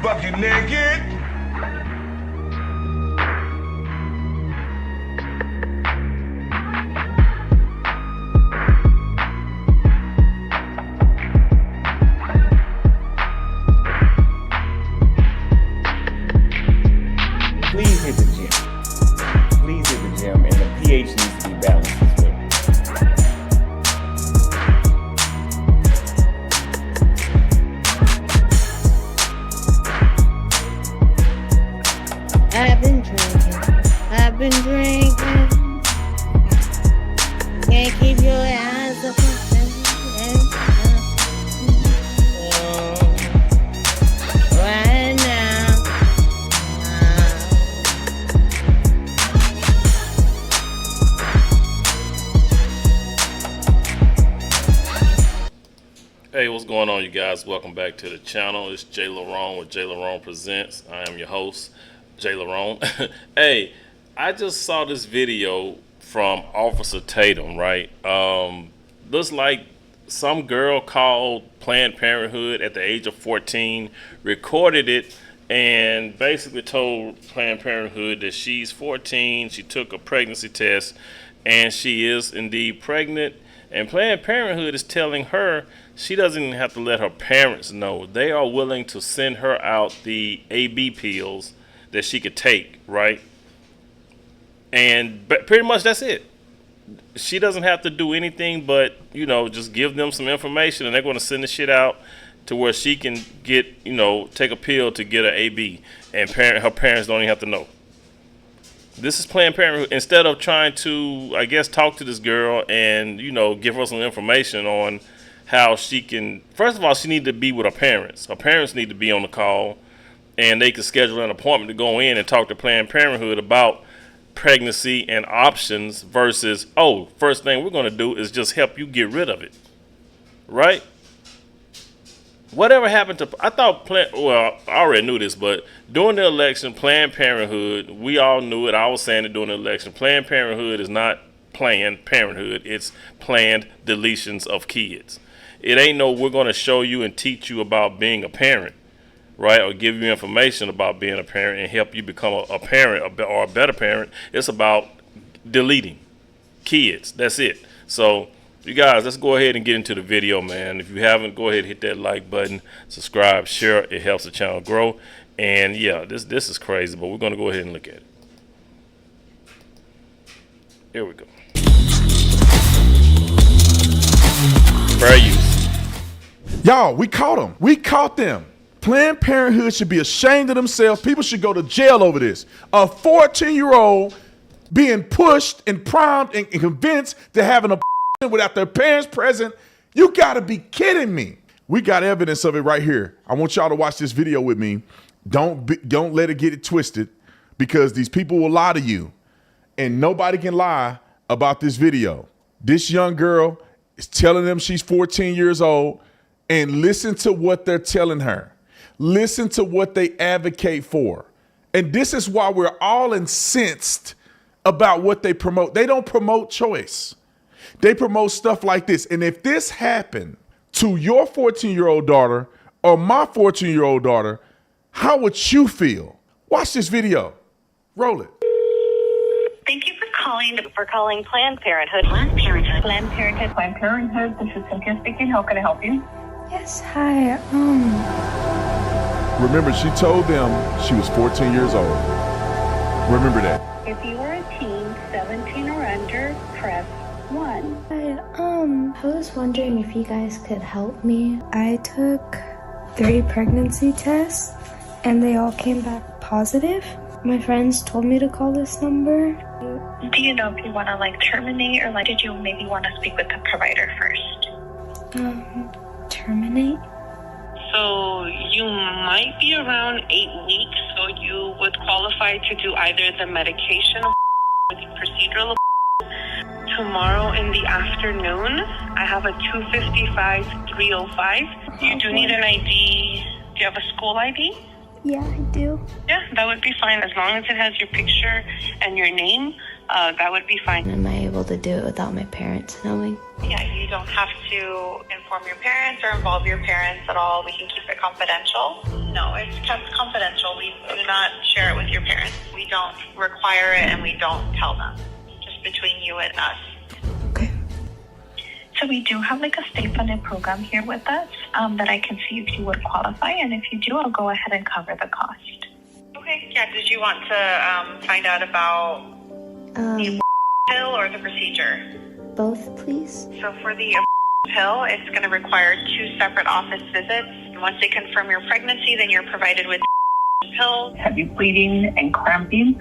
Bucket naked. Please hit the gym. Please hit the gym, and the pH needs to be balanced as well. I've been drinking. Can't keep your eyes up right now. Hey, what's going on, you guys? Welcome back to the channel. It's Jay Larone with Jay Larone Presents. I am your host, Jay Larone. Hey, I just saw this video from Officer Tatum, right? Looks like some girl called Planned Parenthood at the age of 14, recorded it, and basically told Planned Parenthood that she's 14, she took a pregnancy test, and she is indeed pregnant. And Planned Parenthood is telling her she doesn't even have to let her parents know. They are willing to send her out the AB pills that she could take, right? And pretty much that's it. She doesn't have to do anything but, you know, just give them some information, and they're going to send the shit out to where she can get, you know, take a pill to get her AB, and her parents don't even have to know. This is Planned Parenthood. Instead of trying to, I guess, talk to this girl and, you know, give her some information on how she can, first of all, she needs to be with her parents. Her parents need to be on the call, and they can schedule an appointment to go in and talk to Planned Parenthood about pregnancy and options versus, oh, first thing we're going to do is just help you get rid of it, right? Whatever happened to, I thought, well, I already knew this, but during the election, Planned Parenthood, we all knew it, I was saying it during the election, Planned Parenthood is not Planned Parenthood, it's planned deletions of kids. It ain't no, we're going to show you and teach you about being a parent, right, or give you information about being a parent and help you become a parent or a better parent. It's about deleting kids. That's it. So, you guys, let's go ahead and get into the video, man. If you haven't, go ahead and hit that like button, subscribe, share. It helps the channel grow. And yeah, this is crazy, but we're going to go ahead and look at it. Here we go. Fair use. Y'all, we caught them. We caught them. Planned Parenthood should be ashamed of themselves. People should go to jail over this. A 14-year-old being pushed and primed and convinced to have an abortion without their parents present. You gotta be kidding me. We got evidence of it right here. I want y'all to watch this video with me. Don't let it get it twisted, because these people will lie to you, and nobody can lie about this video. This young girl is telling them she's 14 years old, and listen to what they're telling her. Listen to what they advocate for. And this is why we're all incensed about what they promote. They don't promote choice. They promote stuff like this. And if this happened to your 14-year-old daughter or my 14-year-old daughter, how would you feel? Watch this video. Roll it. Thank you for calling Planned Parenthood. Planned Parenthood. Planned Parenthood. Planned Parenthood. This is Cynthia speaking. How can I help you? Yes, hi. Remember, she told them she was 14 years old. Remember that. If you are a teen, 17 or under, press 1. Hi, I was wondering if you guys could help me. I took 3 pregnancy tests and they all came back positive. My friends told me to call this number. Do you know if you want to terminate, or did you maybe want to speak with the provider first? Terminate? So you might be around 8 weeks, so you would qualify to do either the medication or the procedural. Tomorrow in the afternoon, I have a 255-305. You do need an ID. Do you have a school ID? Yeah, I do. Yeah, that would be fine. As long as it has your picture and your name, that would be fine. Am I able to do it without my parents knowing? Yeah, you don't have to inform your parents or involve your parents at all. We can keep it confidential. No, it's kept confidential. We do not share it with your parents. We don't require it and we don't tell them. Just between you and us. Okay. So we do have like a state-funded program here with us that I can see if you would qualify. And if you do, I'll go ahead and cover the cost. Okay, yeah. Did you want to find out about the pill or the procedure? Both, please. So for the pill, it's going to require 2 separate office visits. Once they confirm your pregnancy, then you're provided with pill. Heavy bleeding and cramping.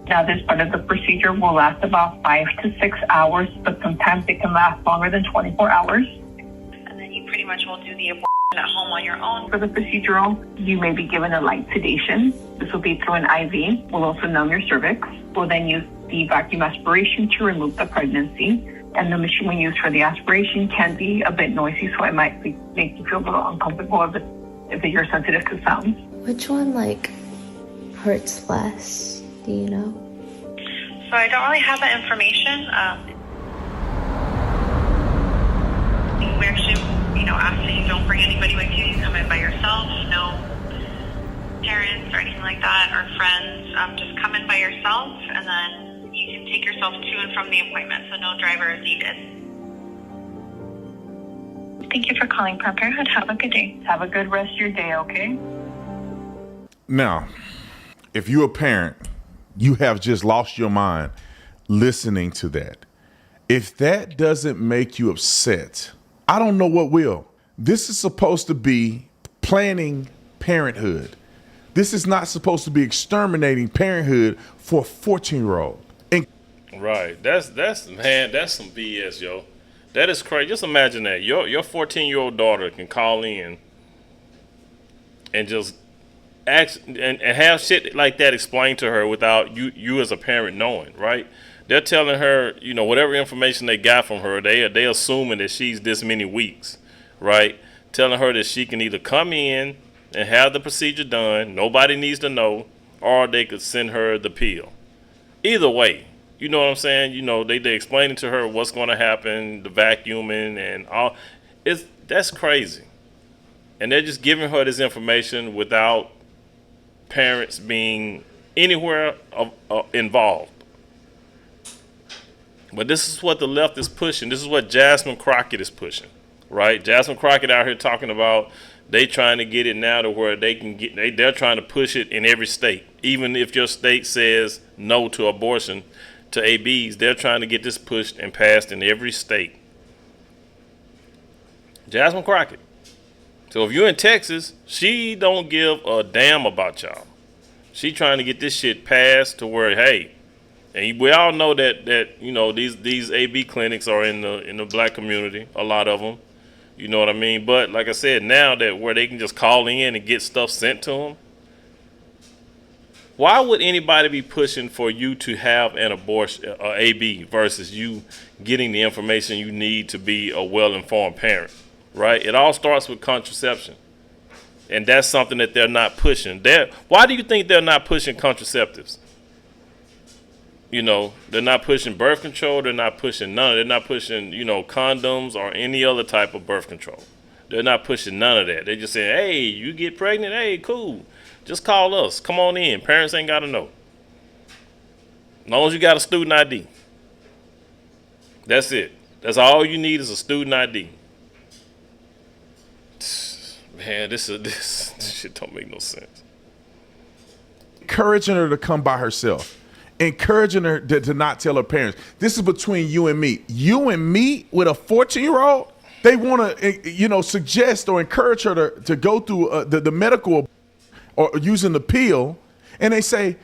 Now, this part of the procedure will last about 5 to 6 hours, but sometimes it can last longer than 24 hours. And then you pretty much will do the abortion at home on your own. For the procedural, you may be given a light sedation. This will be through an IV. We'll also numb your cervix. We'll then use the vacuum aspiration to remove the pregnancy. And the machine we use for the aspiration can be a bit noisy, so it might make you feel a little uncomfortable if you're sensitive to sounds. Which one, hurts less? Do you know? So I don't really have that information. We actually, ask that you don't bring anybody with you. You come in by yourself. No parents or anything like that, or friends. Just come in by yourself, and then you can take yourself to and from the appointment, so no driver is needed. Thank you for calling Planned Parenthood. Have a good day. Have a good rest of your day, okay? Now, if you're a parent, you have just lost your mind listening to that. If that doesn't make you upset, I don't know what will. This is supposed to be planning parenthood. This is not supposed to be exterminating parenthood for a 14-year-old. Right. That's some BS, yo. That is crazy. Just imagine that. Your 14-year-old daughter can call in and just ask and have shit like that explained to her without you as a parent knowing, right? They're telling her, whatever information they got from her, they assuming that she's this many weeks, right? Telling her that she can either come in and have the procedure done, nobody needs to know, or they could send her the pill. Either way, you know what I'm saying? They explaining to her what's going to happen, the vacuuming and all. That's crazy. And they're just giving her this information without parents being anywhere involved. But this is what the left is pushing. This is what Jasmine Crockett is pushing, right? Jasmine Crockett out here talking about they trying to get it now to where they can they're trying to push it in every state. Even if your state says no to abortion, to ABs, they're trying to get this pushed and passed in every state. Jasmine Crockett. So if you're in Texas, she don't give a damn about y'all. She trying to get this shit passed to where, hey, and we all know that these AB clinics are in the black community, a lot of them. You know what I mean? But like I said, now that where they can just call in and get stuff sent to them, why would anybody be pushing for you to have an abortion, AB, versus you getting the information you need to be a well-informed parent, right? It all starts with contraception. And that's something that they're not pushing. Why do you think they're not pushing contraceptives? They're not pushing birth control. They're not pushing none. They're not pushing, condoms or any other type of birth control. They're not pushing none of that. They're just saying, hey, you get pregnant? Hey, cool. Just call us. Come on in. Parents ain't got to know. As long as you got a student ID. That's it. That's all you need is a student ID. Man, this shit don't make no sense. Encouraging her to come by herself. Encouraging her to not tell her parents. This is between you and me. You and me with a 14-year-old, they want to, suggest or encourage her to go through the medical or using the pill, and they say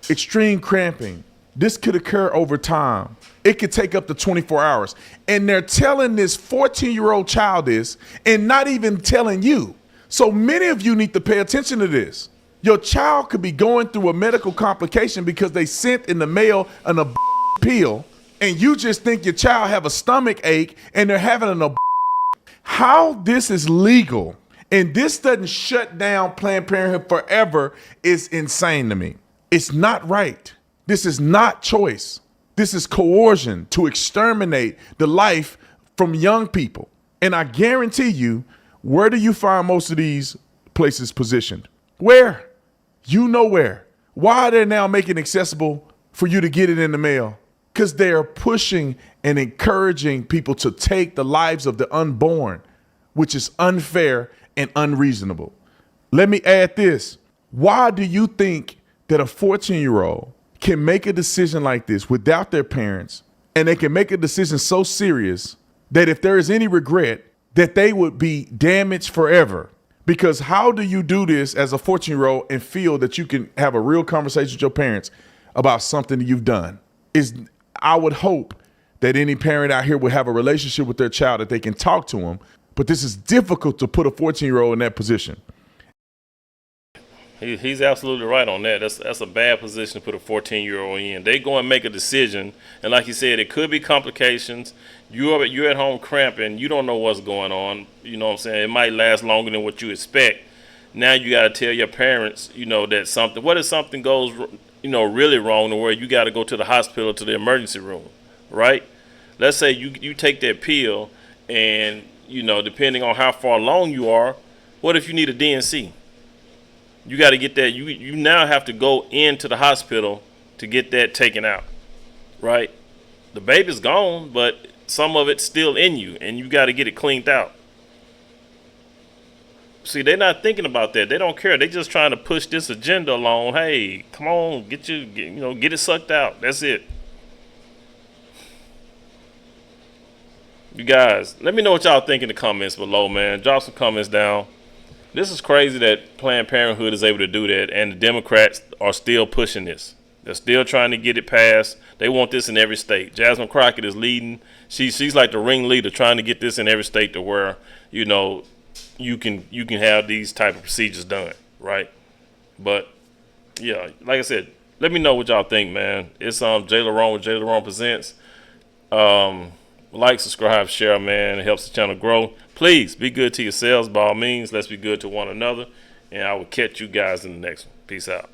extreme cramping. This could occur over time. It could take up to 24 hours. And they're telling this 14-year-old child this and not even telling you. So many of you need to pay attention to this. Your child could be going through a medical complication because they sent in the mail an pill, and you just think your child have a stomach ache and they're having an How this is legal and this doesn't shut down Planned Parenthood forever is insane to me. It's not right. This is not choice. This is coercion to exterminate the life from young people. And I guarantee you, where do you find most of these places positioned? Where? You know where. Why are they now making it accessible for you to get it in the mail? Because they are pushing and encouraging people to take the lives of the unborn, which is unfair and unreasonable. Let me add this. Why do you think that a 14-year-old can make a decision like this without their parents, and they can make a decision so serious that if there is any regret, that they would be damaged forever? Because how do you do this as a 14-year-old and feel that you can have a real conversation with your parents about something that you've done? I would hope that any parent out here would have a relationship with their child, that they can talk to them, but this is difficult to put a 14-year-old in that position. He's absolutely right on that. That's a bad position to put a 14-year-old in. They go and make a decision, and like you said, it could be complications. You're at home cramping. You don't know what's going on. You know what I'm saying? It might last longer than what you expect. Now you got to tell your parents, that what if something goes, really wrong to where you got to go to the hospital, to the emergency room, right? Let's say you take that pill, and depending on how far along you are, what if you need a DNC? You got to get that. You now have to go into the hospital to get that taken out, right? The baby's gone, but some of it's still in you, and you got to get it cleaned out. See, they're not thinking about that. They don't care. They're just trying to push this agenda along. Hey, come on, get it sucked out. That's it. You guys, let me know what y'all think in the comments below, man. Drop some comments down. This is crazy that Planned Parenthood is able to do that, and the Democrats are still pushing this. They're still trying to get it passed. They want this in every state. Jasmine Crockett is leading. She's like the ringleader, trying to get this in every state to where you can have these type of procedures done, right? But yeah, like I said, let me know what y'all think, man. It's Jay Larone with Jay Larone Presents. Like, subscribe, share, man. It helps the channel grow. Please be good to yourselves. By all means, let's be good to one another. And I will catch you guys in the next one. Peace out.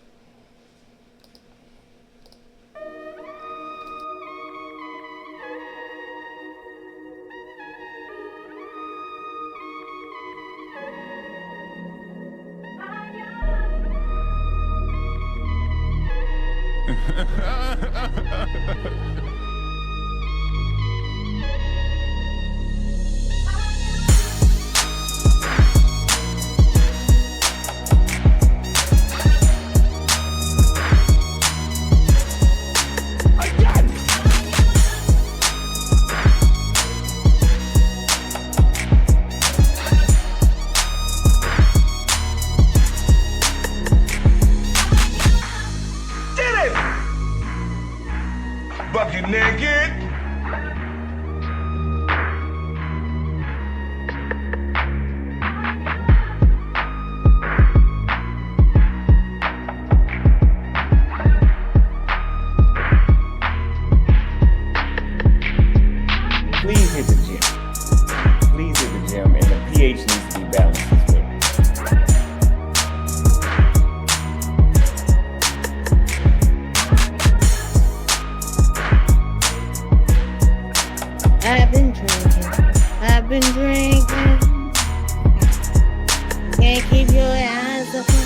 Bucket naked. Please hit the gym. Please hit the gym, and the pH needs to be balanced as well. I've been drinking. Can't keep your eyes open.